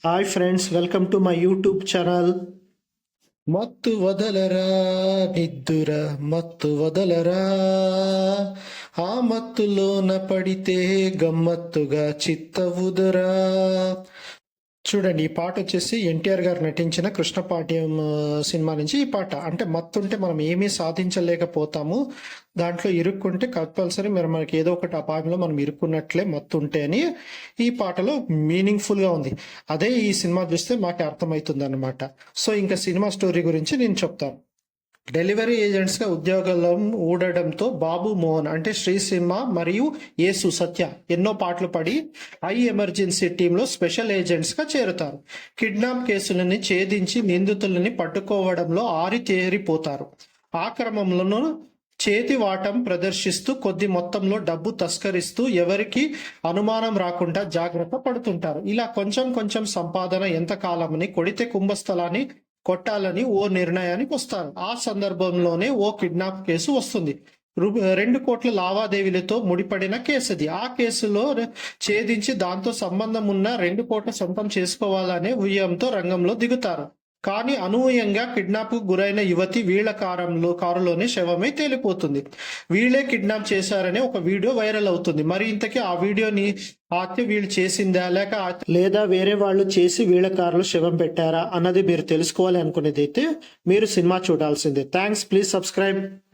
Hi friends, welcome to my YouTube channel. మత్తు వదలరా నిద్దుర మత్తు వదలరా, ఆ మత్తులోన పడితే గమ్మత్తుగా చిత్తవుదురా. చూడండి, ఈ పాట వచ్చేసి ఎన్టీఆర్ గారు నటించిన కృష్ణపాట్యం సినిమా నుంచి ఈ పాట. అంటే మత్తుంటే మనం ఏమీ సాధించలేకపోతాము, దాంట్లో ఇరుక్కుంటే కంపల్సరీ మనకి ఏదో ఒకటి అపాయంలో మనం ఇరుక్కున్నట్లే మత్తుంటే అని ఈ పాటలో మీనింగ్ఫుల్గా ఉంది. అదే ఈ సినిమా చూస్తే మాకు అర్థమవుతుంది అనమాట. సో ఇంకా సినిమా స్టోరీ గురించి నేను చెప్తాను. డెలివరీ ఏజెంట్స్గా ఉద్యోగాలను ఊడడంతో బాబు మోహన్ అంటే శ్రీసింహ మరియు యేసు సత్య ఎన్నో పాటలు పడి హై ఎమర్జెన్సీ టీంలో స్పెషల్ ఏజెంట్స్గా చేరుతారు. కిడ్నాప్ కేసులని ఛేదించి నిందితులని పట్టుకోవడంలో ఆరితేరిపోతారు. ఆ క్రమంలోనూ చేతివాటం ప్రదర్శిస్తూ కొద్ది మొత్తంలో డబ్బు తస్కరిస్తూ ఎవరికి అనుమానం రాకుండా జాగ్రత్త పడుతుంటారు. ఇలా కొంచెం కొంచెం సంపాదన ఎంతకాలమని కొడితే కుంభస్థలాన్ని కొట్టాలని ఓ నిర్ణయానికి వస్తారు. ఆ సందర్భంలోనే ఓ కిడ్నాప్ కేసు వస్తుంది. 2 కోట్ల లావాదేవీలతో ముడిపడిన కేసుది. ఆ కేసులో ఛేదించి దాంతో సంబంధం ఉన్న 2 కోట్ల సొంతం చేసుకోవాలనే వ్యూహంతో రంగంలో దిగుతారు. కానీ అనూహ్యంగా కిడ్నాప్ కు గురైన యువతి వీళ్ల కారులోనే శవమై తేలిపోతుంది. వీళ్లే కిడ్నాప్ చేశారనే ఒక వీడియో వైరల్ అవుతుంది. మరి ఇంతకీ ఆ వీడియోని హత్య వీళ్ళు చేసిందా లేదా వేరే వాళ్ళు చేసి వీళ్ళ కారులో శవం పెట్టారా అన్నది మీరు తెలుసుకోవాలి అనుకునేది అయితే మీరు సినిమా చూడాల్సిందే. Thanks, please subscribe.